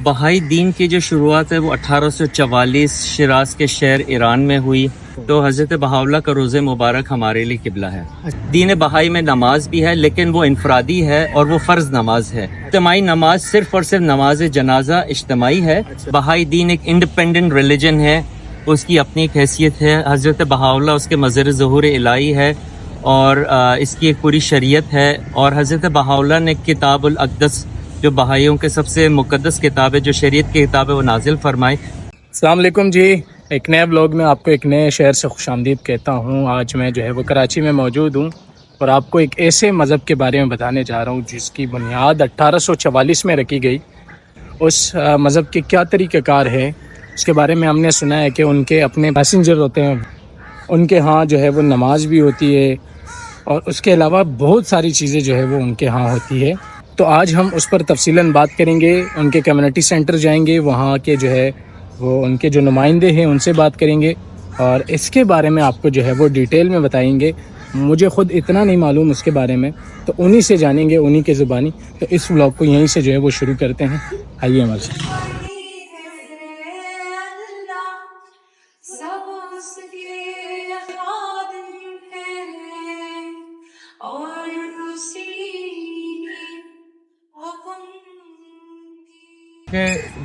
بہائی دین کی جو شروعات ہے وہ 1844 شیراز کے شہر ایران میں ہوئی. تو حضرت بہاءاللہ کا روزہ مبارک ہمارے لیے قبلہ ہے. دین بہائی میں نماز بھی ہے لیکن وہ انفرادی ہے اور وہ فرض نماز ہے. اجتماعی نماز صرف اور صرف نماز جنازہ اجتماعی ہے. بہائی دین ایک انڈیپینڈنٹ ریلیجن ہے, اس کی اپنی ایک حیثیت ہے. حضرت بہاءاللہ اس کے مظہر ظہور الہی ہے اور اس کی ایک پوری شریعت ہے. اور حضرت بہاءاللہ نے کتاب الاقدس جو بہائیوں کے سب سے مقدس کتاب ہے, جو شریعت کی کتاب ہے, وہ نازل فرمائی. السلام علیکم جی. ایک نئے بلاگ میں آپ کو ایک نئے شہر سے خوش آمدید کہتا ہوں. آج میں جو ہے وہ کراچی میں موجود ہوں اور آپ کو ایک ایسے مذہب کے بارے میں بتانے جا رہا ہوں جس کی بنیاد 1844 میں رکھی گئی. اس مذہب کے کیا طریقہ کار ہے اس کے بارے میں ہم نے سنا ہے کہ ان کے اپنے پیسنجر ہوتے ہیں, ان کے ہاں جو ہے وہ نماز بھی ہوتی ہے اور اس کے علاوہ بہت ساری چیزیں جو ہے وہ ان کے ہاں ہوتی ہے. تو آج ہم اس پر تفصیلاً بات کریں گے. ان کے کمیونٹی سینٹر جائیں گے, وہاں کے جو ہے وہ ان کے جو نمائندے ہیں ان سے بات کریں گے اور اس کے بارے میں آپ کو جو ہے وہ ڈیٹیل میں بتائیں گے. مجھے خود اتنا نہیں معلوم اس کے بارے میں, تو انہی سے جانیں گے, انہی کے زبانی. تو اس ولاگ کو یہیں سے جو ہے وہ شروع کرتے ہیں. آئیے ہمارے ساتھ.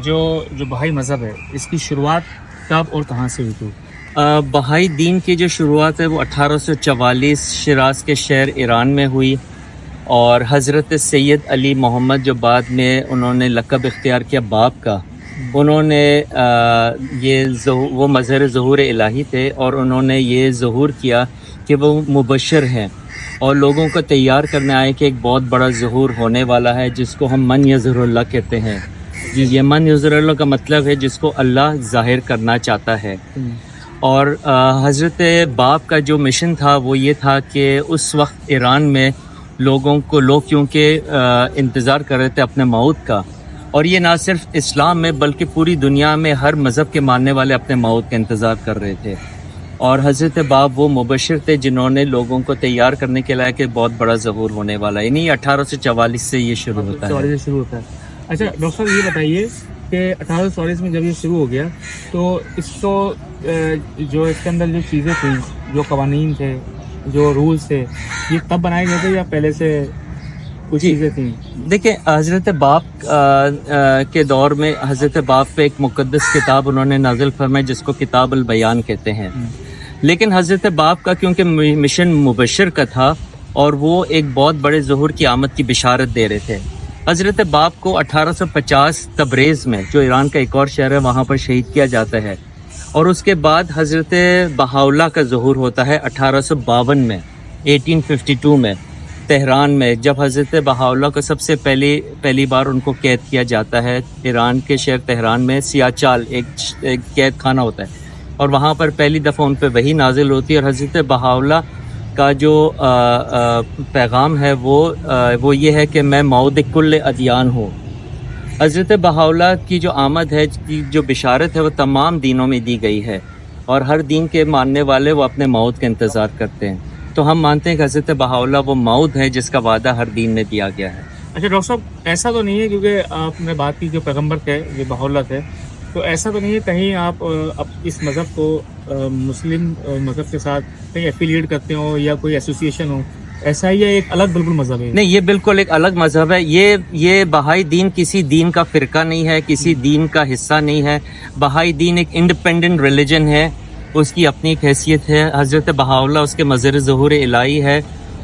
جو بہائی مذہب ہے اس کی شروعات کب اور کہاں سے ہوئی تھی؟ بہائی دین کی جو شروعات ہے وہ 1844 شیراز کے شہر ایران میں ہوئی اور حضرت سید علی محمد جو بعد میں انہوں نے لقب اختیار کیا باپ کا, انہوں نے وہ مظہر ظہور الہی تھے اور انہوں نے یہ ظہور کیا کہ وہ مبشر ہیں اور لوگوں کو تیار کرنے آئے کہ ایک بہت بڑا ظہور ہونے والا ہے جس کو ہم من یظہر اللہ کہتے ہیں. یہ من یظہر اللہ کا مطلب ہے جس کو اللہ ظاہر کرنا چاہتا ہے. اور حضرت باپ کا جو مشن تھا وہ یہ تھا کہ اس وقت ایران میں لوگ کیونکہ انتظار کر رہے تھے اپنے موت کا, اور یہ نہ صرف اسلام میں بلکہ پوری دنیا میں ہر مذہب کے ماننے والے اپنے موت کا انتظار کر رہے تھے. اور حضرت باپ وہ مبشر تھے جنہوں نے لوگوں کو تیار کرنے کے لیے کہ بہت بڑا ظہور ہونے والا ہے. یعنی 1844 سے یہ شروع ہوتا ہے. اچھا ڈاکٹر صاحب یہ بتائیے کہ 1844 میں جب یہ شروع ہو گیا تو اس کو جو اس کے اندر جو چیزیں تھیں, جو قوانین تھے, جو رولز تھے, یہ تب بنائے گئے تھے یا پہلے سے کچھ چیزیں تھیں؟ دیکھیں, حضرت باپ کے دور میں حضرت باپ پہ ایک مقدس کتاب انہوں نے نازل فرمائی جس کو کتاب البیان کہتے ہیں. لیکن حضرت باپ کا کیونکہ مشن مبشر کا تھا اور وہ ایک بہت بڑے ظہور کی آمد کی بشارت دے رہے تھے. حضرت باپ کو 1850 تبریز میں, جو ایران کا ایک اور شہر ہے, وہاں پر شہید کیا جاتا ہے. اور اس کے بعد حضرت بہاءاللہ کا ظہور ہوتا ہے 1852 میں, 1852 میں تہران میں, جب حضرت بہاءاللہ کو سب سے پہلی بار ان کو قید کیا جاتا ہے. ایران کے شہر تہران میں سیاچال ایک قید خانہ ہوتا ہے اور وہاں پر پہلی دفعہ ان پہ وحی نازل ہوتی ہے. اور حضرت بہاءاللہ کا جو پیغام ہے وہ یہ ہے کہ میں مؤد کل ادیان ہوں. حضرت بہاءاللہ کی جو آمد ہے, جو بشارت ہے, وہ تمام دینوں میں دی گئی ہے اور ہر دین کے ماننے والے وہ اپنے موت کا انتظار کرتے ہیں. تو ہم مانتے ہیں کہ حضرت بہاءاللہ وہ موعود ہے جس کا وعدہ ہر دین میں دیا گیا ہے. اچھا ڈاکٹر صاحب, ایسا تو نہیں ہے کیونکہ آپ نے بات کی جو پیغمبر تھے, جو بہاءاللہ تھے, تو ایسا تو نہیں ہے کہیں آپ اس مذہب کو مسلم مذہب کے ساتھ کہیں ایفیلیٹ کرتے ہو یا کوئی ایسوسیشن ہو, ایسا ہی ہے ایک الگ بالکل مذہب ہے؟ نہیں, یہ بالکل ایک الگ مذہب ہے. یہ بہائی دین کسی دین کا فرقہ نہیں ہے, کسی دین کا حصہ نہیں ہے. بہائی دین ایک انڈیپینڈنٹ ریلیجن ہے, اس کی اپنی ایک حیثیت ہے. حضرت بہاءاللہ اس کے مظہر ظہور الہی ہے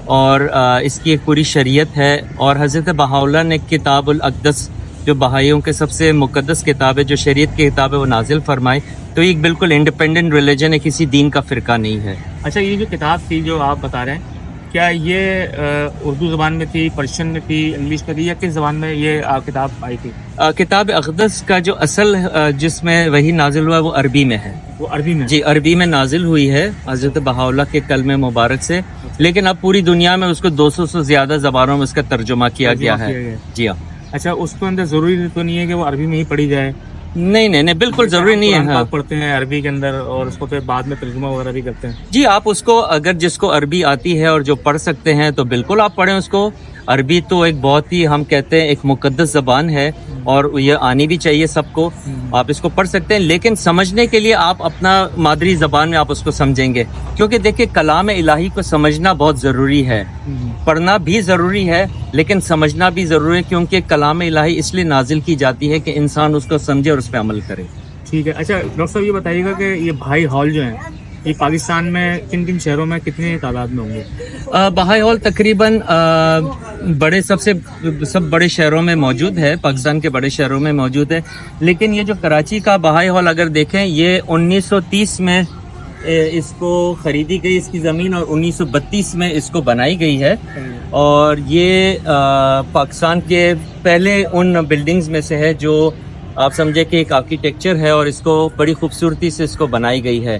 اور اس کی ایک پوری شریعت ہے. اور حضرت بہاءاللہ نے کتاب الاقدس جو بہائیوں کے سب سے مقدس کتاب ہے, جو شریعت کی کتاب ہے, وہ نازل فرمائی. تو یہ بالکل انڈیپینڈنٹ ریلیجن ہے, کسی دین کا فرقہ نہیں ہے. اچھا, یہ جو کتاب تھی جو آپ بتا رہے ہیں, کیا یہ اردو زبان میں تھی, پرشین میں تھی, انگلش میں تھی, یا کس زبان میں یہ کتاب آئی تھی؟ کتاب اقدس کا جو اصل جس میں وہی نازل ہوا ہے وہ عربی میں ہے. وہ عربی میں؟ جی, عربی میں نازل ہوئی ہے حضرت بہاءاللہ کے کلمہ مبارک سے. لیکن اب پوری دنیا میں اس کو 200 سے زیادہ زبانوں میں اس کا ترجمہ کیا گیا ہے. جی ہاں. اچھا, اس کے اندر ضروری تو نہیں ہے کہ وہ عربی میں ہی پڑھی جائے؟ نہیں, بالکل ضروری نہیں ہے. آپ پڑھتے ہیں عربی کے اندر اور اس کو پھر بعد میں ترجمہ وغیرہ بھی کرتے ہیں؟ جی, آپ اس کو اگر جس کو عربی آتی ہے اور جو پڑھ سکتے ہیں تو بالکل آپ پڑھیں اس کو. عربی تو ایک بہت ہی ہم کہتے ہیں ایک مقدس زبان ہے اور یہ آنی بھی چاہیے سب کو. آپ اس کو پڑھ سکتے ہیں لیکن سمجھنے کے لیے آپ اپنا مادری زبان میں آپ اس کو سمجھیں گے, کیونکہ دیکھیں کلام الہی کو سمجھنا بہت ضروری ہے. پڑھنا بھی ضروری ہے لیکن سمجھنا بھی ضروری ہے, کیونکہ کلام الہی اس لیے نازل کی جاتی ہے کہ انسان اس کو سمجھے اور اس پہ عمل کرے. ٹھیک ہے. اچھا ڈاکٹر صاحب یہ بتائیے گا کہ یہ بہائی ہال جو ہیں یہ پاکستان میں کن کن شہروں میں کتنے تعداد میں ہوں گے؟ بہائی ہال تقریباً بڑے سب بڑے شہروں میں موجود ہے, پاکستان کے بڑے شہروں میں موجود ہے. لیکن یہ جو کراچی کا بہائی ہال اگر دیکھیں یہ 1930 میں اس کو خریدی گئی اس کی زمین, اور 1932 میں اس کو بنائی گئی ہے. اور یہ پاکستان کے پہلے ان بلڈنگز میں سے ہے جو آپ سمجھے کہ ایک آرکیٹیکچر ہے اور اس کو بڑی خوبصورتی سے اس کو بنائی گئی ہے.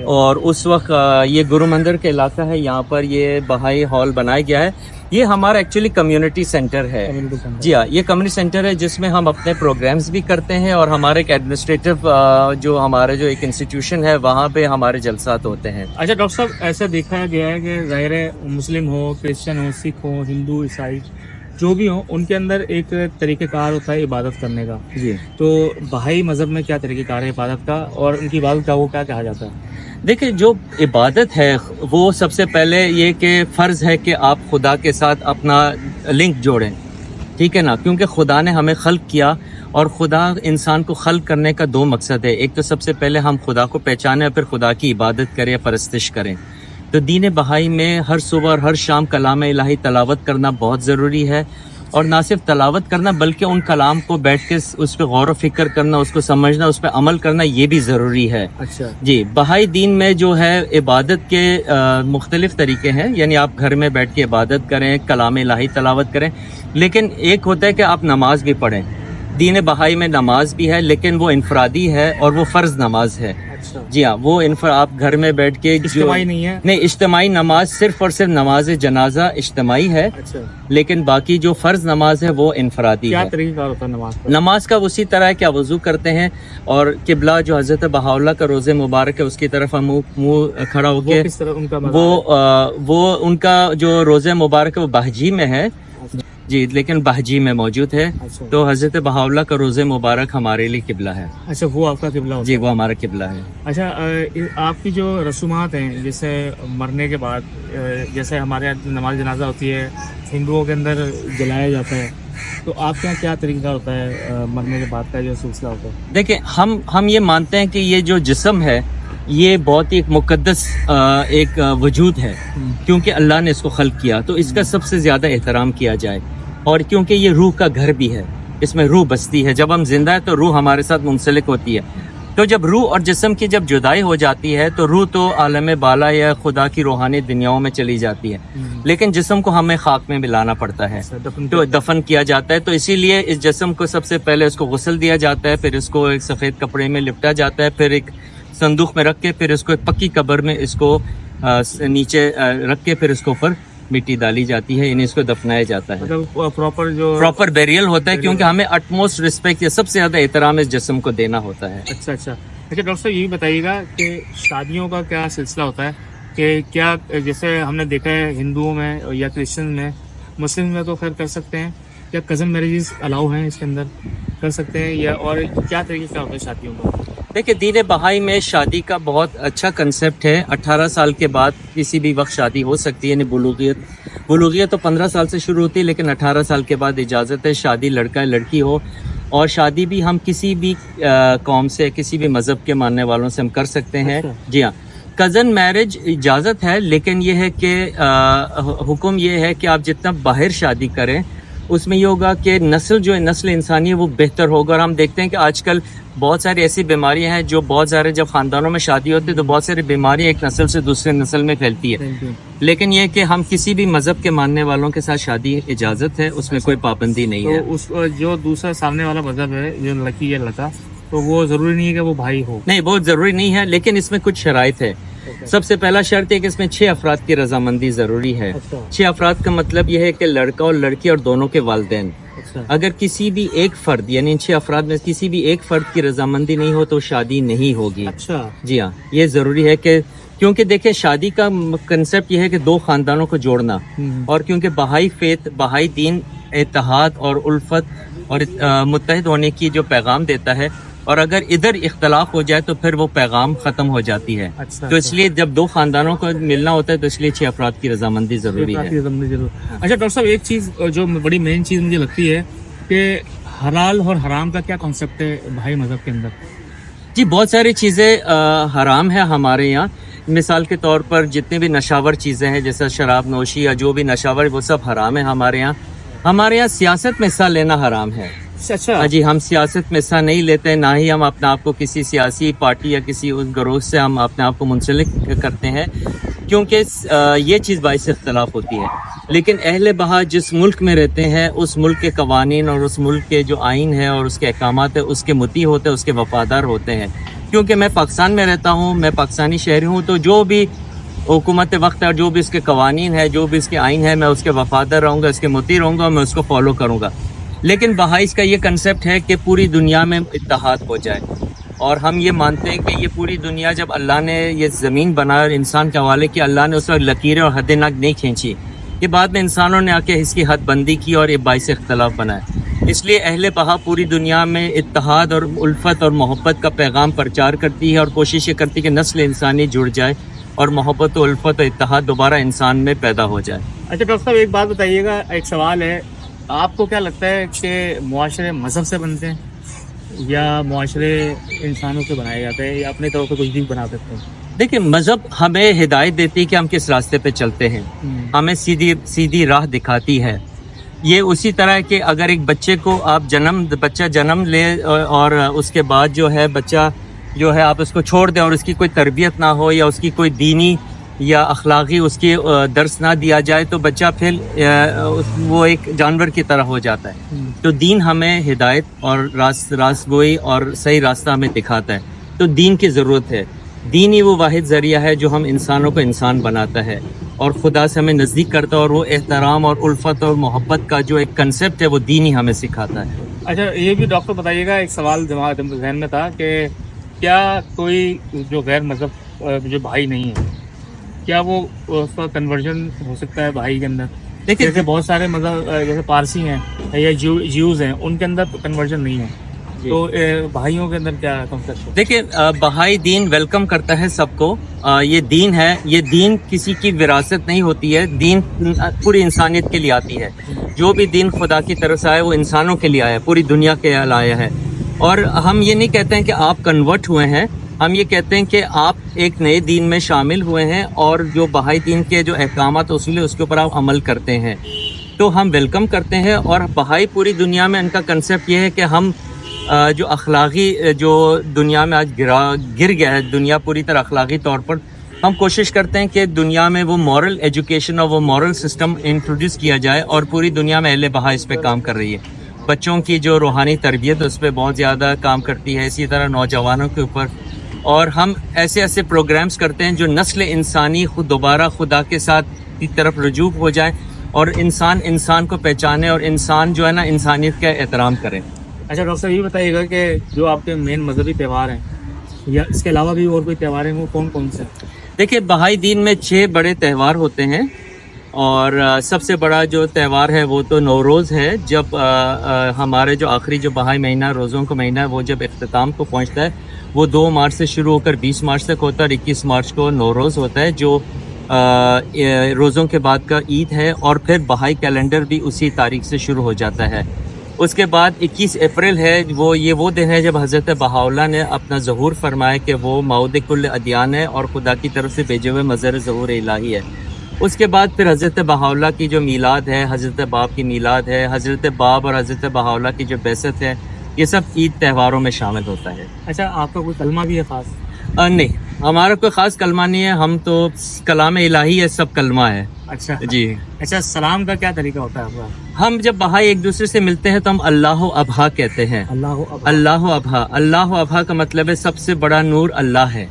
اور اس وقت یہ گرو مندر کا علاقہ ہے, یہاں پر یہ بہائی ہال بنایا گیا ہے. یہ ہمارا ایکچولی کمیونٹی سینٹر ہے. جی ہاں, یہ کمیونٹی سینٹر ہے جس میں ہم اپنے پروگرامز بھی کرتے ہیں اور ہمارے ایک ایڈمنسٹریٹو جو ہمارے جو ایک انسٹیٹیوشن ہے وہاں پہ ہمارے جلسات ہوتے ہیں. اچھا ڈاکٹر صاحب ایسا دیکھا گیا ہے کہ ظاہر ہے مسلم ہو, کرسچن ہو, سکھ ہو, ہندو, عیسائی جو بھی ہوں ان کے اندر ایک طریقہ کار ہوتا ہے عبادت کرنے کا. جی, تو بہائی مذہب میں کیا طریقہ کار ہے عبادت کا, اور ان کی عبادت کا وہ کیا کہا جاتا ہے؟ دیکھیں جو عبادت ہے وہ سب سے پہلے یہ کہ فرض ہے کہ آپ خدا کے ساتھ اپنا لنک جوڑیں, ٹھیک ہے نا, کیونکہ خدا نے ہمیں خلق کیا اور خدا انسان کو خلق کرنے کا 2 مقصد ہے. ایک تو سب سے پہلے ہم خدا کو پہچانیں اور پھر خدا کی عبادت کریں, پرستش کریں. تو دین بہائی میں ہر صبح اور ہر شام کلام الہی تلاوت کرنا بہت ضروری ہے, اور نہ صرف تلاوت کرنا بلکہ ان کلام کو بیٹھ کے اس پہ غور و فکر کرنا, اس کو سمجھنا, اس پہ عمل کرنا, یہ بھی ضروری ہے. اچھا جی, بہائی دین میں جو ہے عبادت کے مختلف طریقے ہیں, یعنی آپ گھر میں بیٹھ کے عبادت کریں, کلام الہی تلاوت کریں, لیکن ایک ہوتا ہے کہ آپ نماز بھی پڑھیں. دین بہائی میں نماز بھی ہے لیکن وہ انفرادی ہے اور وہ فرض نماز ہے. جی ہاں, وہ آپ گھر میں بیٹھ کے اجتماعی نہیں ہے. نہیں, اجتماعی نماز صرف اور صرف نماز جنازہ اجتماعی ہے. اچھا, لیکن باقی جو فرض نماز ہے وہ انفرادی کیا ہے. طریقہ کار ہوتا ہے نماز کا؟ نماز کا اسی طرح ہے کہ آپ وضو کرتے ہیں اور قبلہ جو حضرت بہاءاللہ کا روزہ مبارک ہے اس کی طرف ہم منہ کھڑا ہو کے, کس طرح ان کا وہ ان کا جو روزہ مبارک ہے وہ بہجی میں ہے. جی, لیکن بہجی میں موجود ہے. تو حضرت بہاءاللہ کا روزہ مبارک ہمارے لیے قبلہ ہے. اچھا, وہ آپ کا قبلہ ہوتا ہے؟ جی, وہ ہمارا قبلہ ہے. اچھا, آپ کی جو رسومات ہیں جیسے مرنے کے بعد, جیسے ہمارے یہاں نماز جنازہ ہوتی ہے, ہندوؤں کے اندر جلایا جاتا ہے, تو آپ کے یہاں کیا طریقہ ہوتا ہے مرنے کے بعد کا جو سلسلہ ہوتا ہے؟ دیکھیں ہم یہ مانتے ہیں کہ یہ جو جسم ہے یہ بہت ہی ایک مقدس ایک وجود ہے, کیونکہ اللہ نے اس کو خلق کیا تو اس کا سب سے زیادہ احترام کیا جائے. اور کیونکہ یہ روح کا گھر بھی ہے, اس میں روح بستی ہے. جب ہم زندہ ہے تو روح ہمارے ساتھ منسلک ہوتی ہے. تو جب روح اور جسم کی جب جدائی ہو جاتی ہے تو روح تو عالم بالا یا خدا کی روحانی دنیاؤں میں چلی جاتی ہے, لیکن جسم کو ہمیں خاک میں ملانا پڑتا ہے, تو دفن کیا جاتا ہے. تو اسی لیے اس جسم کو سب سے پہلے اس کو غسل دیا جاتا ہے, پھر اس کو ایک سفید کپڑے میں لپٹا جاتا ہے, پھر ایک صندوق میں رکھ کے پھر اس کو ایک پکی قبر میں اس کو نیچے رکھ کے پھر اس کو اوپر مٹی ڈالی جاتی ہے, یعنی اس کو دفنایا جاتا ہے. پراپر بیریل ہوتا ہے, کیونکہ ہمیں اٹموسٹ رسپیکٹ یا سب سے زیادہ احترام اس جسم کو دینا ہوتا ہے. اچھا اچھا. ڈاکٹر صاحب یہ بھی بتائیے گا کہ شادیوں کا کیا سلسلہ ہوتا ہے, کہ کیا جیسے ہم نے دیکھا ہے ہندوؤں میں یا کرسچن میں, مسلم میں تو خیر کر سکتے ہیں, کیا کزن میرجز الاؤ ہیں اس کے اندر, کر سکتے ہیں, یا اور کیا طریقے کا ہوتا ہے شادیوں کا؟ دیکھیں دین بہائی میں شادی کا بہت اچھا کنسیپٹ ہے. 18 سال کے بعد کسی بھی وقت شادی ہو سکتی ہے, یعنی بلوغیت تو 15 سال سے شروع ہوتی ہے, لیکن 18 سال کے بعد اجازت ہے شادی لڑکا لڑکی ہو. اور شادی بھی ہم کسی بھی قوم سے, کسی بھی مذہب کے ماننے والوں سے ہم کر سکتے ہیں. جی ہاں, کزن میرج اجازت ہے, لیکن یہ ہے کہ حکم یہ ہے کہ آپ جتنا باہر شادی کریں اس میں یہ ہوگا کہ نسل انسانی ہے وہ بہتر ہوگا. اور ہم دیکھتے ہیں کہ آج کل بہت ساری ایسی بیماریاں ہیں جو بہت سارے جب خاندانوں میں شادی ہوتی ہے تو بہت ساری بیماریاں ایک نسل سے دوسرے نسل میں پھیلتی ہے. لیکن یہ کہ ہم کسی بھی مذہب کے ماننے والوں کے ساتھ شادی اجازت ہے, اس میں کوئی پابندی نہیں ہے. تو اس جو دوسرا سامنے والا مذہب ہے, جو لڑکی یا لڑکا, تو وہ ضروری نہیں ہے کہ وہ بھائی ہو؟ نہیں, بہت ضروری نہیں ہے, لیکن اس میں کچھ شرائط ہے. سب سے پہلا شرط ہے کہ اس میں 6 افراد کی رضامندی ضروری ہے. 6 افراد کا مطلب یہ ہے کہ لڑکا اور لڑکی اور دونوں کے والدین. اگر کسی بھی ایک فرد, یعنی ان 6 افراد میں کسی بھی ایک فرد کی رضامندی نہیں ہو تو شادی نہیں ہوگی. اچھا. جی ہاں, یہ ضروری ہے کہ کیونکہ دیکھیں شادی کا کنسپٹ یہ ہے کہ دو خاندانوں کو جوڑنا، اور کیونکہ بہائی فیتھ، بہائی دین اتحاد اور الفت اور متحد ہونے کی جو پیغام دیتا ہے، اور اگر ادھر اختلاف ہو جائے تو پھر وہ پیغام ختم ہو جاتی ہے. تو اس لیے جب دو خاندانوں کو ملنا ہوتا ہے تو اس لیے 6 افراد کی رضامندی ضروری ہے. اچھا ڈاکٹر صاحب، ایک چیز جو بڑی مین چیز مجھے لگتی ہے کہ حلال اور حرام کا کیا کانسیپٹ ہے بھائی مذہب کے اندر؟ جی بہت ساری چیزیں حرام ہیں ہمارے یہاں. مثال کے طور پر جتنے بھی نشاور چیزیں ہیں جیسے شراب نوشی یا جو بھی نشاور وہ سب حرام ہے ہمارے یہاں. ہمارے یہاں سیاست میں حصہ لینا حرام ہے. اچھا جی ہم سیاست میں حصہ نہیں لیتے، نہ ہی ہم اپنے آپ کو کسی سیاسی پارٹی یا کسی اس گروہ سے ہم اپنے آپ کو منسلک کرتے ہیں، کیونکہ یہ چیز باعث اختلاف ہوتی ہے. لیکن اہل بہا جس ملک میں رہتے ہیں اس ملک کے قوانین اور اس ملک کے جو آئین ہے اور اس کے احکامات ہے اس کے مطیع ہوتے ہیں، اس کے وفادار ہوتے ہیں. کیونکہ میں پاکستان میں رہتا ہوں، میں پاکستانی شہری ہوں، تو جو بھی حکومت وقت ہے، جو بھی اس کے قوانین ہے، جو بھی اس کے آئین ہے، میں اس کے وفادار رہوں گا، اس کے مطیع رہوں گا، میں اس کو فالو کروں گا. لیکن بہائیس کا یہ کنسپٹ ہے کہ پوری دنیا میں اتحاد ہو جائے، اور ہم یہ مانتے ہیں کہ یہ پوری دنیا جب اللہ نے یہ زمین بنا انسان کے حوالے کی، اللہ نے اس وقت لکیریں اور حد ناک نہیں کھینچی. یہ بعد میں انسانوں نے آ کے اس کی حد بندی کی اور یہ باعث اختلاف بنایا. اس لیے اہل بہا پوری دنیا میں اتحاد اور الفت اور محبت کا پیغام پرچار کرتی ہے اور کوشش یہ کرتی ہے کہ نسل انسانی جڑ جائے اور محبت و الفت و اتحاد دوبارہ انسان میں پیدا ہو جائے. اچھا ڈاکٹر صاحب، ایک بات بتائیے گا، ایک سوال ہے، آپ کو کیا لگتا ہے کہ معاشرے مذہب سے بنتے ہیں یا معاشرے انسانوں سے بنائے جاتے ہیں یا اپنے طور پہ کچھ بھی بنا سکتے ہیں؟ دیکھیں مذہب ہمیں ہدایت دیتی ہے کہ ہم کس راستے پہ چلتے ہیں، ہمیں سیدھی راہ دکھاتی ہے. یہ اسی طرح ہے کہ اگر ایک بچے کو آپ بچہ جنم لے اور اس کے بعد جو ہے بچہ جو ہے آپ اس کو چھوڑ دیں اور اس کی کوئی تربیت نہ ہو یا اس کی کوئی دینی یا اخلاقی اس کی درس نہ دیا جائے تو بچہ پھر وہ ایک جانور کی طرح ہو جاتا ہے. تو دین ہمیں ہدایت اور راست گوئی اور صحیح راستہ ہمیں دکھاتا ہے. تو دین کی ضرورت ہے. دین ہی وہ واحد ذریعہ ہے جو ہم انسانوں کو انسان بناتا ہے اور خدا سے ہمیں نزدیک کرتا ہے، اور وہ احترام اور الفت اور محبت کا جو ایک کنسپٹ ہے وہ دین ہی ہمیں سکھاتا ہے. اچھا یہ بھی ڈاکٹر بتائیے گا، ایک سوال ذہن میں تھا کہ کیا کوئی جو غیر مذہب جو بھائی نہیں ہے کیا وہ اس کا کنورژن ہو سکتا ہے بھائی کے اندر؟ دیکھیں جیسے بہت سارے مذہب جیسے پارسی ہیں یا جیوز ہیں، ان کے اندر کنورژن نہیں ہے، تو بھائیوں کے اندر کیا کنسپٹ ہے؟ دیکھیں بہائی دین ویلکم کرتا ہے سب کو. یہ دین ہے، یہ دین کسی کی وراثت نہیں ہوتی ہے، دین پوری انسانیت کے لیے آتی ہے. جو بھی دین خدا کی طرف سے آیا وہ انسانوں کے لیے آیا، پوری دنیا کے لیے آیا ہے. اور ہم یہ نہیں کہتے ہیں کہ آپ کنورٹ ہوئے ہیں، ہم یہ کہتے ہیں کہ آپ ایک نئے دین میں شامل ہوئے ہیں اور جو بہائی دین کے جو احکامات اصول ہیں اس کے اوپر آپ عمل کرتے ہیں. تو ہم ویلکم کرتے ہیں. اور بہائی پوری دنیا میں ان کا کنسپٹ یہ ہے کہ ہم جو اخلاقی جو دنیا میں آج گر گیا ہے، دنیا پوری طرح اخلاقی طور پر ہم کوشش کرتے ہیں کہ دنیا میں وہ مورل ایجوکیشن اور وہ مورل سسٹم انٹروڈیوس کیا جائے، اور پوری دنیا میں اہل بہا اس پہ کام کر رہی ہے. بچوں کی جو روحانی تربیت اس پہ بہت زیادہ کام کرتی ہے، اسی طرح نوجوانوں کے اوپر. اور ہم ایسے پروگرامز کرتے ہیں جو نسل انسانی خود دوبارہ خدا کے ساتھ کی طرف رجوع ہو جائے اور انسان کو پہچانے اور انسان جو ہے نا انسانیت کا احترام کرے. اچھا ڈاکٹر صاحب یہ بتائیے گا کہ جو آپ کے مین مذہبی تہوار ہیں یا اس کے علاوہ بھی اور کوئی تہوار ہیں وہ کون کون سے؟ دیکھیے بہائی دین میں 6 بڑے تہوار ہوتے ہیں، اور سب سے بڑا جو تہوار ہے وہ تو نوروز ہے. جب ہمارے جو آخری جو بہائی مہینہ روزوں کا مہینہ ہے وہ جب اختتام کو پہنچتا ہے وہ 2 مارچ سے شروع ہو کر 20 مارچ تک ہوتا ہے، اور 21 مارچ کو نوروز ہوتا ہے جو روزوں کے بعد کا عید ہے. اور پھر بہائی کیلنڈر بھی اسی تاریخ سے شروع ہو جاتا ہے. اس کے بعد 21 اپریل ہے، وہ دن ہے جب حضرت بہاءاللہ نے اپنا ظہور فرمایا کہ وہ معود کل ادیان ہے اور خدا کی طرف سے بھیجے ہوئے مظہر ظہور الہی ہے. اس کے بعد پھر حضرت بہاءاللہ کی جو میلاد ہے، حضرت باب کی میلاد ہے، حضرت باب اور حضرت بہاءاللہ کی جو بعثت ہے، یہ سب عید تہواروں میں شامل ہوتا ہے. اچھا آپ کا کوئی کلمہ بھی ہے خاص؟ نہیں، ہمارا کوئی خاص کلمہ نہیں ہے، ہم تو کلام الہی ہے، سب کلمہ ہے. اچھا جی. اچھا سلام کا کیا طریقہ ہوتا ہے آپ کا؟ ہم جب بہائی ایک دوسرے سے ملتے ہیں تو ہم اللہ ابہا کہتے ہیں. اللہ ابہا. اللہ ابہا کا مطلب ہے سب سے بڑا نور اللہ ہے.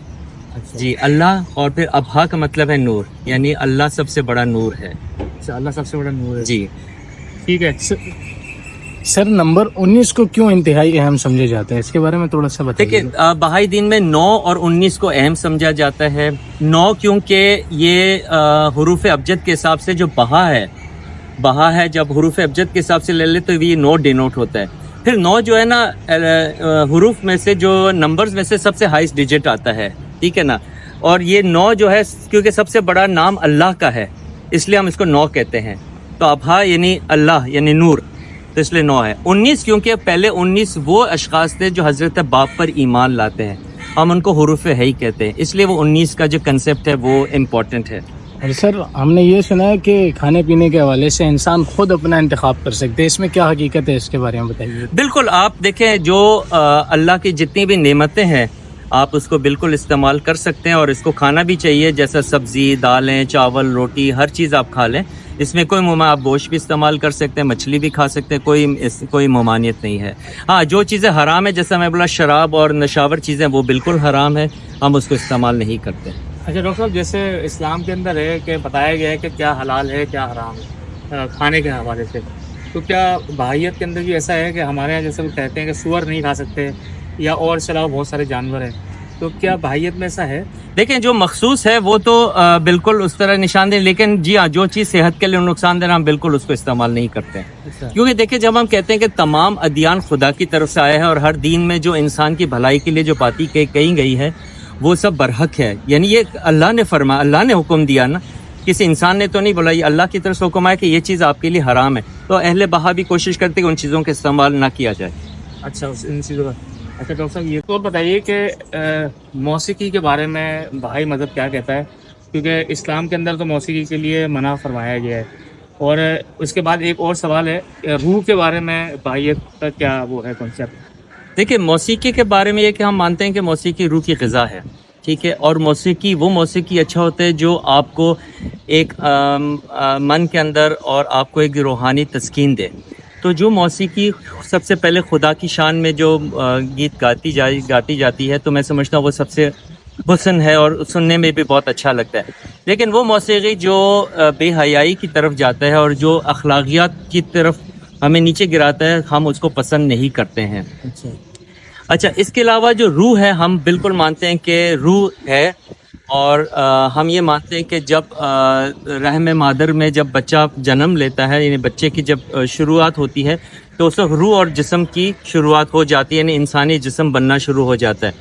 اچھا. جی اللہ، اور پھر ابہا کا مطلب ہے نور، یعنی اللہ سب سے بڑا نور ہے. اچھا اللہ سب سے بڑا نور ہے. جی ٹھیک ہے. سر نمبر 19 کو کیوں انتہائی اہم سمجھے جاتے ہیں، اس کے بارے میں تھوڑا سا بتائیے۔ دیکھیں بہائی دین میں 9 اور 19 کو اہم سمجھا جاتا ہے۔ 9 کیونکہ یہ حروف ابجد کے حساب سے جو بہا ہے جب حروف ابجد کے حساب سے لے لے تو یہ 9 ڈینوٹ ہوتا ہے۔ پھر 9 جو ہے نا حروف میں سے جو نمبرز میں سے سب سے ہائیسٹ ڈیجٹ آتا ہے، ٹھیک ہے نا، اور یہ 9 جو ہے کیونکہ سب سے بڑا نام اللہ کا ہے اس لیے ہم اس کو 9 کہتے ہیں۔ تو ابہا یعنی اللہ یعنی نور، تو اس لیے 9 ہے۔ 19 کیونکہ پہلے 19 وہ اشخاص تھے جو حضرت باپ پر ایمان لاتے ہیں، ہم ان کو حروف ہی کہتے ہیں، اس لیے وہ 19 کا جو کنسپٹ ہے وہ امپورٹنٹ ہے۔ اور سر ہم نے یہ سنا ہے کہ کھانے پینے کے حوالے سے انسان خود اپنا انتخاب کر سکتے ہیں، اس میں کیا حقیقت ہے، اس کے بارے میں بتائیے۔ بالکل، آپ دیکھیں جو اللہ کی جتنی بھی نعمتیں ہیں آپ اس کو بالکل استعمال کر سکتے ہیں، اور اس کو کھانا بھی چاہیے، جیسا سبزی، دالیں، چاول، روٹی، ہر چیز آپ کھا لیں، اس میں کوئی آپ گوشت بھی استعمال کر سکتے ہیں، مچھلی بھی کھا سکتے ہیں، کوئی ممانعت نہیں ہے۔ ہاں جو چیزیں حرام ہیں جیسا میں بولا شراب اور نشاور چیزیں وہ بالکل حرام ہے، ہم اس کو استعمال نہیں کرتے۔ اچھا ڈاکٹر صاحب، جیسے اسلام کے اندر ہے کہ بتایا گیا ہے کہ کیا حلال ہے کیا حرام ہے کھانے کے حوالے سے، تو کیا بہائیت کے اندر بھی ایسا ہے کہ ہمارے یہاں جیسے وہ کہتے ہیں کہ سور نہیں کھا سکتے یا اور اس کے علاوہ بہت سارے جانور ہیں، تو کیا بہائیت میں ایسا ہے؟ دیکھیں جو مخصوص ہے وہ تو بالکل اس طرح نشان دہ، لیکن جی ہاں جو چیز صحت کے لیے نقصان دہ ہم بالکل اس کو استعمال نہیں کرتے ہیں۔ کیونکہ دیکھیں جب ہم کہتے ہیں کہ تمام ادیان خدا کی طرف سے آئے ہیں اور ہر دین میں جو انسان کی بھلائی کے لیے جو باتیں کہی گئی ہے وہ سب برحق ہے، یعنی یہ اللہ نے فرمایا، اللہ نے حکم دیا نا، کسی انسان نے تو نہیں بولا، یہ اللہ کی طرف سے حکم ہے کہ یہ چیز آپ کے لیے حرام ہے، تو اہل بہا بھی کوشش کرتے کہ ان چیزوں کا استعمال نہ کیا جائے۔ اچھا ان چیزوں کا۔ اچھا ڈاکٹر صاحب یہ تو بتائیے کہ موسیقی کے بارے میں بہائی مذہب کیا کہتا ہے، کیونکہ اسلام کے اندر تو موسیقی کے لیے منع فرمایا گیا ہے، اور اس کے بعد ایک اور سوال ہے روح کے بارے میں بہائیت کا کیا وہ ہے کنسیپٹ؟ دیکھیں موسیقی کے بارے میں یہ کہ ہم مانتے ہیں کہ موسیقی روح کی غذا ہے، ٹھیک ہے، اور وہ موسیقی اچھا ہوتا ہے جو آپ کو ایک من کے اندر اور آپ کو ایک روحانی تسکین دے۔ تو جو موسیقی سب سے پہلے خدا کی شان میں جو گیت گاتی جاتی ہے تو میں سمجھتا ہوں وہ سب سے حسن ہے اور سننے میں بھی بہت اچھا لگتا ہے، لیکن وہ موسیقی جو بے حیائی کی طرف جاتا ہے اور جو اخلاقیات کی طرف ہمیں نیچے گراتا ہے ہم اس کو پسند نہیں کرتے ہیں۔ اچھا اس کے علاوہ جو روح ہے ہم بالکل مانتے ہیں کہ روح ہے، اور ہم یہ مانتے ہیں کہ جب رحم مادر میں جب بچہ جنم لیتا ہے، یعنی بچے کی جب شروعات ہوتی ہے تو اس وقت روح اور جسم کی شروعات ہو جاتی ہے، یعنی انسانی جسم بننا شروع ہو جاتا ہے۔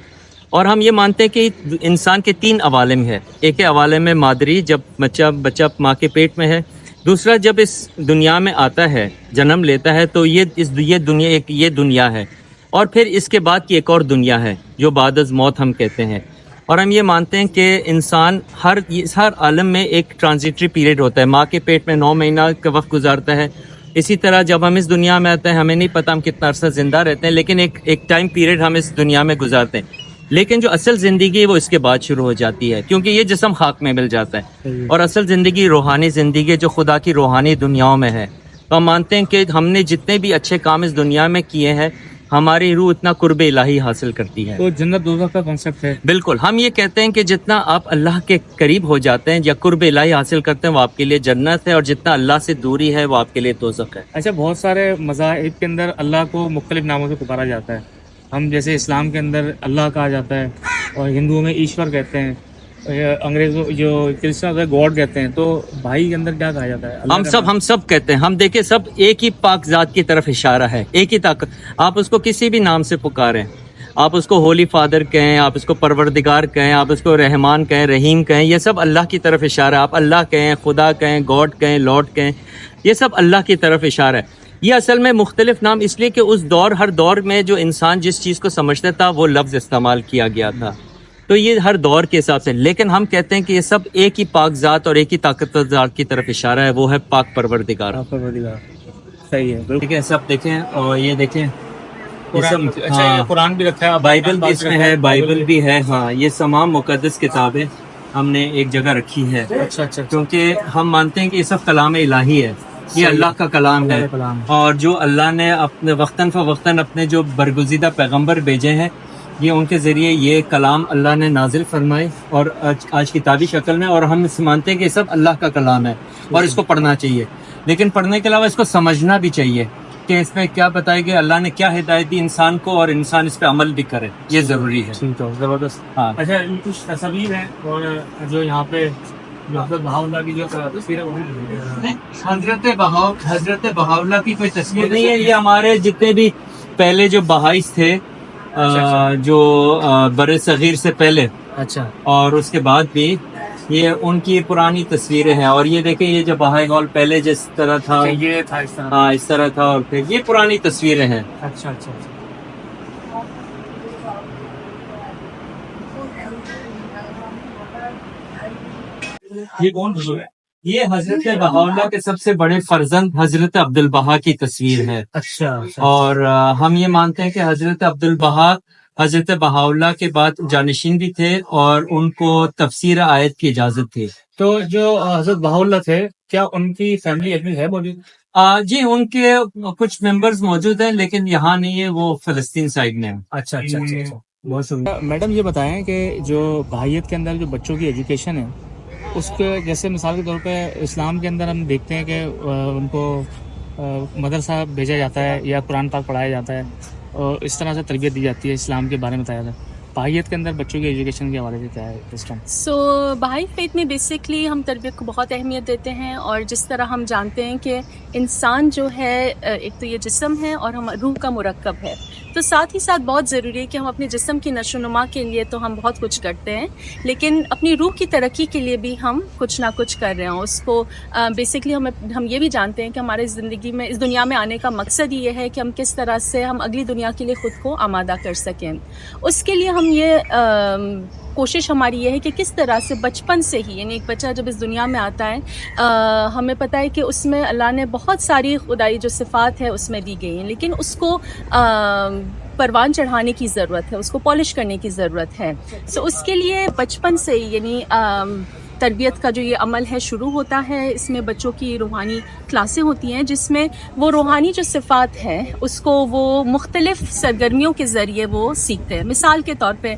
اور ہم یہ مانتے ہیں کہ انسان کے 3 عوالم ہے، ایک ہے عوالم مادری جب بچہ ماں کے پیٹ میں ہے، دوسرا جب اس دنیا میں آتا ہے جنم لیتا ہے تو یہ دنیا ہے، اور پھر اس کے بعد کی ایک اور دنیا ہے جو بعد از موت ہم کہتے ہیں۔ اور ہم یہ مانتے ہیں کہ انسان ہر عالم میں ایک ٹرانزیٹری پیریڈ ہوتا ہے، ماں کے پیٹ میں 9 مہینہ کا وقت گزارتا ہے، اسی طرح جب ہم اس دنیا میں آتے ہیں ہمیں نہیں پتہ ہم کتنا عرصہ زندہ رہتے ہیں، لیکن ایک ٹائم پیریڈ ہم اس دنیا میں گزارتے ہیں، لیکن جو اصل زندگی ہے وہ اس کے بعد شروع ہو جاتی ہے، کیونکہ یہ جسم خاک میں مل جاتا ہے، اور اصل زندگی روحانی زندگی جو خدا کی روحانی دنیاؤں میں ہے۔ تو ہم مانتے ہیں کہ ہم نے جتنے بھی اچھے کام اس دنیا میں کیے ہیں ہماری روح اتنا قرب الہی حاصل کرتی ہے۔ تو جنت دوزخ کا کنسیپٹ ہے؟ بالکل، ہم یہ کہتے ہیں کہ جتنا آپ اللہ کے قریب ہو جاتے ہیں یا قرب الہی حاصل کرتے ہیں وہ آپ کے لیے جنت ہے، اور جتنا اللہ سے دوری ہے وہ آپ کے لیے دوزخ ہے۔ اچھا بہت سارے مذاہب کے اندر اللہ کو مختلف ناموں سے پکارا جاتا ہے، ہم جیسے اسلام کے اندر اللہ کہا جاتا ہے، اور ہندوؤں میں ایشور کہتے ہیں، انگریزوں جو کرسچن ہے گاڈ کہتے ہیں، تو بھائی کے اندر کیا کہا جاتا ہے؟ ہم سب کہتے ہیں، ہم دیکھیں سب ایک ہی پاک ذات کی طرف اشارہ ہے، ایک ہی طاقت، آپ اس کو کسی بھی نام سے پکاریں، آپ اس کو ہولی فادر کہیں، آپ اس کو پروردگار کہیں، آپ اس کو رحمان کہیں، رحیم کہیں، یہ سب اللہ کی طرف اشارہ ہے، آپ اللہ کہیں، خدا کہیں، گاڈ کہیں، لارڈ کہیں، یہ سب اللہ کی طرف اشارہ ہے۔ یہ اصل میں مختلف نام اس لیے کہ اس ہر دور میں جو انسان جس چیز کو سمجھتا تھا وہ لفظ استعمال کیا گیا تھا، تو یہ ہر دور کے حساب سے، لیکن ہم کہتے ہیں کہ یہ سب ایک ہی پاک ذات اور ایک ہی طاقتور ذات کی طرف اشارہ ہے، وہ ہے پاک پروردگار۔ صحیح ہے، بالکل۔ دیکھیں سب دیکھیں، اور یہ دیکھیں اچھا یہ قرآن بھی رکھا ہے، بائبل بھی اس میں ہے، بائبل بھی ہے، ہاں یہ تمام مقدس کتابیں ہم نے ایک جگہ رکھی ہے۔ اچھا کیونکہ ہم مانتے ہیں کہ یہ سب کلام الہی ہے، یہ اللہ کا کلام ہے، اور جو اللہ نے اپنے وقتاً فوقتاً اپنے جو برگزیدہ پیغمبر بھیجے ہیں یہ ان کے ذریعے یہ کلام اللہ نے نازل فرمائے، اور آج کتابی شکل میں، اور ہم اس مانتے ہیں کہ یہ سب اللہ کا کلام ہے اور اس کو پڑھنا چاہیے، لیکن پڑھنے کے علاوہ اس کو سمجھنا بھی چاہیے، کہ اس میں کیا بتایا کہ اللہ نے کیا ہدایت دی انسان کو اور انسان اس پہ عمل بھی کرے، یہ ضروری ہے. ٹھیک ہے، زبردست. ہاں اچھا، کچھ تصاویر ہیں اور جو یہاں پہ حضرت بہاءاللہ کی جو تصویر ہے وہ بھی حضرت بہاءاللہ کی کوئی تصویر نہیں ہے. یہ ہمارے جتنے بھی پہلے جو بہائیس تھے جو بر صغیر سے پہلے اچھا اور اس کے بعد بھی، یہ ان کی پرانی تصویریں ہیں. اور یہ دیکھیں یہ جو بہائی ہال پہلے جس طرح تھا، یہ تھا اس طرح. ہاں اس طرح تھا، اور پھر یہ پرانی تصویریں ہیں. اچھا اچھا اچھا. یہ کون ہے؟ یہ حضرت بہاءاللہ کے سب سے بڑے فرزند حضرت عبد البہا کی تصویر ہے. اچھا اور ہم یہ مانتے ہیں کہ حضرت عبد البہا حضرت بہاءاللہ کے بعد جانشین بھی تھے اور ان کو تفسیر آیت کی اجازت تھی. تو جو حضرت بہاءاللہ تھے، کیا ان کی فیملی ابھی ہے موجود؟ جی ان کے کچھ ممبرز موجود ہیں لیکن یہاں نہیں ہے، وہ فلسطین سائڈ میں ہیں. اچھا اچھا اچھا. بہت شکریہ. میڈم یہ بتائیں کہ جو بہائیت کے اندر جو بچوں کی ایجوکیشن ہے، اس کے جیسے مثال کے طور پہ اسلام کے اندر ہم دیکھتے ہیں کہ ان کو مدرسہ بھیجا جاتا ہے یا قرآن پاک پڑھایا جاتا ہے اور اس طرح سے تربیت دی جاتی ہے، اسلام کے بارے میں بتایا جاتا ہے. بہائیت کے اندر بچوں کی ایجوکیشن کے حوالے سے کیا ہے سسٹم؟ سو بہائی فیتھ میں بیسکلی ہم تربیت کو بہت اہمیت دیتے ہیں، اور جس طرح ہم جانتے ہیں کہ انسان جو ہے ایک تو یہ جسم ہے اور ہم روح کا مرکب ہے، تو ساتھ ہی ساتھ بہت ضروری ہے کہ ہم اپنے جسم کی نشو و نما کے لیے تو ہم بہت کچھ کرتے ہیں، لیکن اپنی روح کی ترقی کے لیے بھی ہم کچھ نہ کچھ کر رہے ہیں. اس کو بیسکلی ہم یہ بھی جانتے ہیں کہ ہمارے زندگی میں اس دنیا میں آنے کا مقصد یہ ہے کہ ہم کس طرح سے ہم اگلی دنیا کے لیے خود کو آمادہ کر سکیں. اس کے لیے ہم یہ کوشش ہماری یہ ہے کہ کس طرح سے بچپن سے ہی، یعنی ایک بچہ جب اس دنیا میں آتا ہے ہمیں پتہ ہے کہ اس میں اللہ نے بہت ساری خدائی جو صفات ہے اس میں دی گئی ہیں، لیکن اس کو پروان چڑھانے کی ضرورت ہے، اس کو پالش کرنے کی ضرورت ہے. سو اس کے لیے بچپن سے ہی یعنی تربیت کا جو یہ عمل ہے شروع ہوتا ہے. اس میں بچوں کی روحانی کلاسیں ہوتی ہیں جس میں وہ روحانی جو صفات ہے اس کو وہ مختلف سرگرمیوں کے ذریعے وہ سیکھتے ہیں. مثال کے طور پہ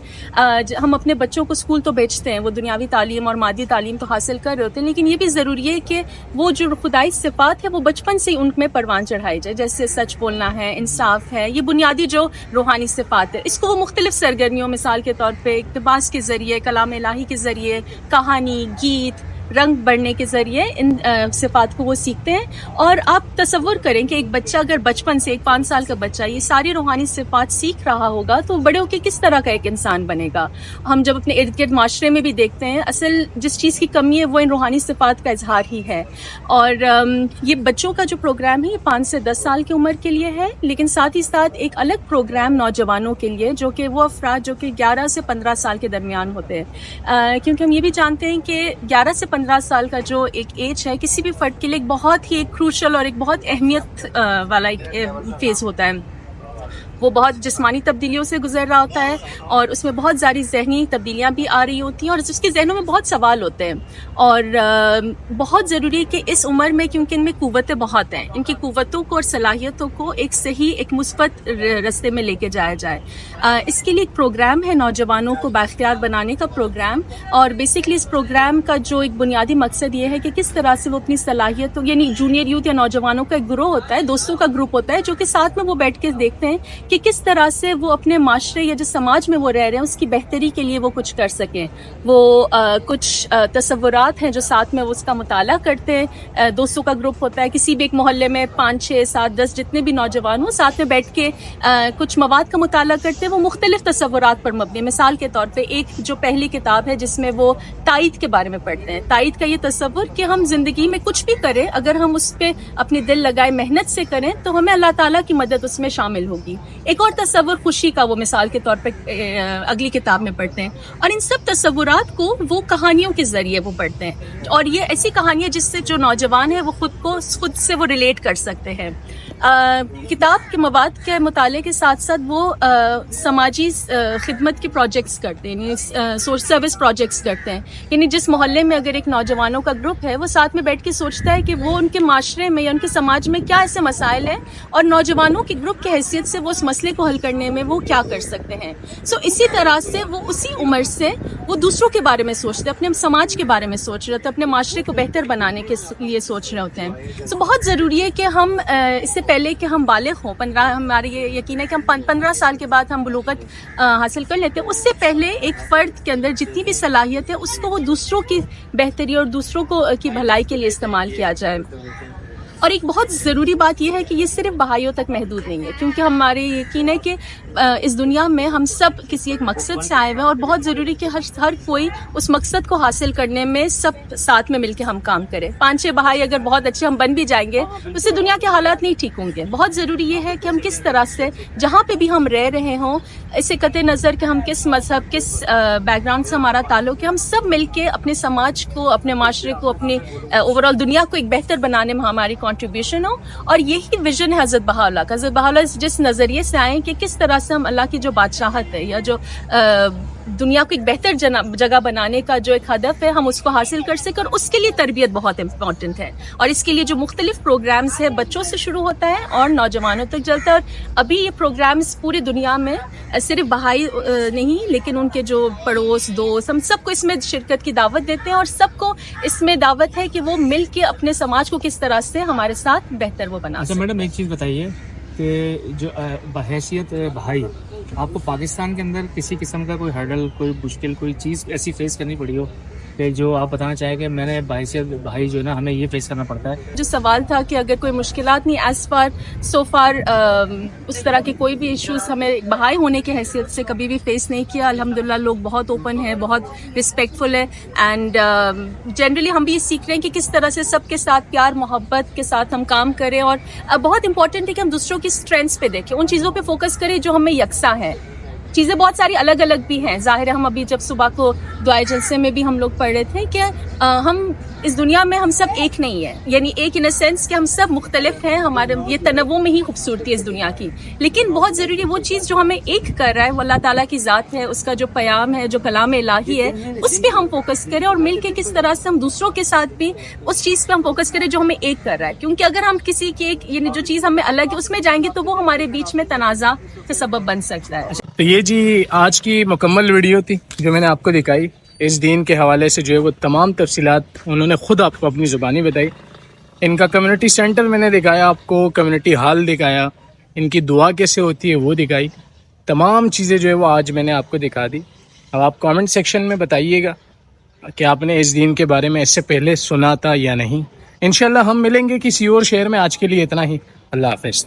ہم اپنے بچوں کو اسکول تو بھیجتے ہیں، وہ دنیاوی تعلیم اور مادی تعلیم تو حاصل کر رہے ہوتے ہیں، لیکن یہ بھی ضروری ہے کہ وہ جو خدائی صفات ہے وہ بچپن سے ہی ان میں پروان چڑھائی جائے، جیسے سچ بولنا ہے، انصاف ہے، یہ بنیادی جو روحانی صفات ہے. اس کو وہ مختلف سرگرمیوں، مثال کے طور پہ اقتباس کے ذریعے، کلام الہی کے ذریعے، کہانی، گیت، رنگ بڑھنے کے ذریعے ان صفات کو وہ سیکھتے ہیں. اور آپ تصور کریں کہ ایک بچہ اگر بچپن سے، ایک 5 سال کا بچہ یہ ساری روحانی صفات سیکھ رہا ہوگا تو بڑے ہو کے کس طرح کا ایک انسان بنے گا. ہم جب اپنے ارد گرد معاشرے میں بھی دیکھتے ہیں، اصل جس چیز کی کمی ہے وہ ان روحانی صفات کا اظہار ہی ہے. اور یہ بچوں کا جو پروگرام ہے یہ 5 سے 10 سال کی عمر کے لیے ہے، لیکن ساتھ ہی ساتھ ایک الگ پروگرام نوجوانوں کے لیے جو کہ وہ افراد جو کہ 11 سے 15 سال کے درمیان ہوتے ہیں، کیونکہ ہم یہ بھی جانتے ہیں کہ 11 سے 15 سال کا جو ایک ایج ہے کسی بھی فرد کے لیے ایک بہت ہی ایک کروشل اور ایک بہت اہمیت والا ایک فیز ہوتا ہے. وہ بہت جسمانی تبدیلیوں سے گزر رہا ہوتا ہے اور اس میں بہت ساری ذہنی تبدیلیاں بھی آ رہی ہوتی ہیں اور اس کے ذہنوں میں بہت سوال ہوتے ہیں. اور بہت ضروری ہے کہ اس عمر میں، کیونکہ ان میں قوتیں بہت ہیں، ان کی قوتوں کو اور صلاحیتوں کو ایک صحیح، ایک مثبت راستے میں لے کے جایا جائے. اس کے لیے ایک پروگرام ہے نوجوانوں کو بااختیار بنانے کا پروگرام، اور بیسکلی اس پروگرام کا جو ایک بنیادی مقصد یہ ہے کہ کس طرح سے وہ اپنی صلاحیتوں، یعنی جونیئر یوتھ یا نوجوانوں کا ایک گروہ ہوتا ہے، دوستوں کا گروپ ہوتا ہے جو کہ ساتھ میں وہ بیٹھ کے دیکھتے ہیں کہ کس طرح سے وہ اپنے معاشرے یا جس سماج میں وہ رہ رہے ہیں اس کی بہتری کے لیے وہ کچھ کر سکیں. وہ کچھ تصورات ہیں جو ساتھ میں وہ اس کا مطالعہ کرتے ہیں. دوستوں کا گروپ ہوتا ہے، کسی بھی ایک محلے میں 5، 6، 7، 10 جتنے بھی نوجوان ہوں ساتھ میں بیٹھ کے کچھ مواد کا مطالعہ کرتے ہیں. وہ مختلف تصورات پر مبنی. مثال کے طور پہ ایک جو پہلی کتاب ہے جس میں وہ تائید کے بارے میں پڑھتے ہیں. تائید کا یہ تصور کہ ہم زندگی میں کچھ بھی کریں، اگر ہم اس پہ اپنی دل لگائے محنت سے کریں تو ہمیں اللہ تعالیٰ کی مدد اس میں شامل ہوگی. ایک اور تصور خوشی کا وہ مثال کے طور پہ اگلی کتاب میں پڑھتے ہیں. اور ان سب تصورات کو وہ کہانیوں کے ذریعے وہ پڑھتے ہیں، اور یہ ایسی کہانیاں جس سے جو نوجوان ہیں وہ خود سے وہ ریلیٹ کر سکتے ہیں. کتاب کے مواد کے مطالعے کے ساتھ ساتھ وہ سماجی خدمت کے پروجیکٹس کرتے ہیں، یعنی سروس پروجیکٹس کرتے ہیں. یعنی جس محلے میں اگر ایک نوجوانوں کا گروپ ہے وہ ساتھ میں بیٹھ کے سوچتا ہے کہ وہ ان کے معاشرے میں یا ان کے سماج میں کیا ایسے مسائل ہیں اور نوجوانوں کے گروپ کی حیثیت سے وہ اس مسئلے کو حل کرنے میں وہ کیا کر سکتے ہیں. اسی طرح سے وہ اسی عمر سے وہ دوسروں کے بارے میں سوچتے ہیں، اپنے سماج کے بارے میں سوچ رہے ہوتے ہیں، اپنے معاشرے کو بہتر بنانے کے لیے سوچ رہے ہوتے ہیں. بہت ضروری ہے کہ ہم اس سے پہلے کہ ہم بالغ ہوں، 15 ہمارے یہ یقین ہے کہ ہم 15 سال کے بعد ہم بلوغت حاصل کر لیتے ہیں، اس سے پہلے ایک فرد کے اندر جتنی بھی صلاحیت ہے اس کو وہ دوسروں کی بہتری اور دوسروں کو کی بھلائی کے لیے استعمال کیا جائے. اور ایک بہت ضروری بات یہ ہے کہ یہ صرف بہائیوں تک محدود نہیں ہے، کیونکہ ہمارے یقین ہے کہ اس دنیا میں ہم سب کسی ایک مقصد سے آئے ہوئے ہیں، اور بہت ضروری کہ ہر کوئی اس مقصد کو حاصل کرنے میں سب ساتھ میں مل کے ہم کام کریں. 5-6 بہائی اگر بہت اچھے ہم بن بھی جائیں گے تو اس سے دنیا کے حالات نہیں ٹھیک ہوں گے. بہت ضروری یہ ہے کہ ہم کس طرح سے جہاں پہ بھی ہم رہ رہے ہوں، اسے قطع نظر کہ ہم کس مذہب کس بیک گراؤنڈ سے ہمارا تعلق ہے، ہم سب مل کے اپنے سماج کو، اپنے معاشرے کو، اپنی اوور آل دنیا کو ایک بہتر بنانے میں ہماری کنٹریبیوشن ہو. اور یہی ویژن ہے حضرت بہاء اللہ کا. حضرت بہاء اللہ جس نظریے سے آئے کہ کس طرح سے ہم اللہ کی جو بادشاہت ہے یا جو دنیا کو ایک بہتر جگہ بنانے کا جو ایک ہدف ہے ہم اس کو حاصل کر سکیں، اور اس کے لیے تربیت بہت امپورٹنٹ ہے. اور اس کے لیے جو مختلف پروگرامز ہیں بچوں سے شروع ہوتا ہے اور نوجوانوں تک چلتا ہے. اور ابھی یہ پروگرامز پوری دنیا میں صرف بہائی نہیں لیکن ان کے جو پڑوس دوست ہم سب کو اس میں شرکت کی دعوت دیتے ہیں، اور سب کو اس میں دعوت ہے کہ وہ مل کے اپنے سماج کو کس طرح سے ہمارے ساتھ بہتر وہ بنا اچھا سکیں. میڈم ایک چیز بتائیے کہ جو بحیثیت بھائی آپ کو پاکستان کے اندر کسی قسم کا کوئی ہرڈل، کوئی مشکل، کوئی چیز ایسی فیس کرنی پڑی ہو کہ جو آپ بتانا چاہیں کہ میں نے بحیثیت بھائی جو ہے نا ہمیں یہ فیس کرنا پڑتا ہے؟ جو سوال تھا کہ اگر کوئی مشکلات نہیں، ایز فار سو فار اس طرح کے کوئی بھی ایشوز ہمیں بہائی ہونے کی حیثیت سے کبھی بھی فیس نہیں کیا. الحمدللہ لوگ بہت اوپن ہیں، بہت رسپیکٹفل ہے، اینڈ جنرلی ہم بھی یہ سیکھ رہے ہیں کہ کس طرح سے سب کے ساتھ پیار محبت کے ساتھ ہم کام کریں. اور بہت امپورٹنٹ ہے کہ ہم دوسروں کی اسٹرینثس پہ دیکھیں، ان چیزوں پہ فوکس کریں جو ہمیں یکساں ہیں. چیزیں بہت ساری الگ الگ بھی ہیں، ظاہر ہے. ہم ابھی جب صبح کو دعائے جلسے میں بھی ہم لوگ پڑھ رہے تھے کہ ہم اس دنیا میں ہم سب ایک نہیں ہیں، یعنی ایک ان اے سینس کہ ہم سب مختلف ہیں. ہمارے یہ تنوع میں ہی خوبصورتی ہے اس دنیا کی. لیکن بہت ضروری وہ چیز جو ہمیں ایک کر رہا ہے وہ اللہ تعالیٰ کی ذات ہے، اس کا جو پیام ہے، جو کلام الہی ہے، اس پہ ہم فوکس کریں، اور مل کے کس طرح سے ہم دوسروں کے ساتھ بھی اس چیز پہ ہم فوکس کریں جو ہمیں ایک کر رہا ہے. کیونکہ اگر ہم کسی کی ایک یعنی جو چیز ہمیں الگ ہے اس میں جائیں گے تو وہ ہمارے بیچ میں تنازع کا سبب بن سکتا ہے. تو یہ جی آج کی مکمل ویڈیو تھی جو میں نے آپ کو دکھائی. اس دین کے حوالے سے جو ہے وہ تمام تفصیلات انہوں نے خود آپ کو اپنی زبانی بتائی. ان کا کمیونٹی سینٹر میں نے دکھایا آپ کو، کمیونٹی ہال دکھایا، ان کی دعا کیسے ہوتی ہے وہ دکھائی. تمام چیزیں جو ہے وہ آج میں نے آپ کو دکھا دی. اب آپ کامنٹ سیکشن میں بتائیے گا کہ آپ نے اس دین کے بارے میں اس سے پہلے سنا تھا یا نہیں. انشاءاللہ ہم ملیں گے کسی اور شہر میں. آج کے لیے اتنا ہی. اللہ حافظ.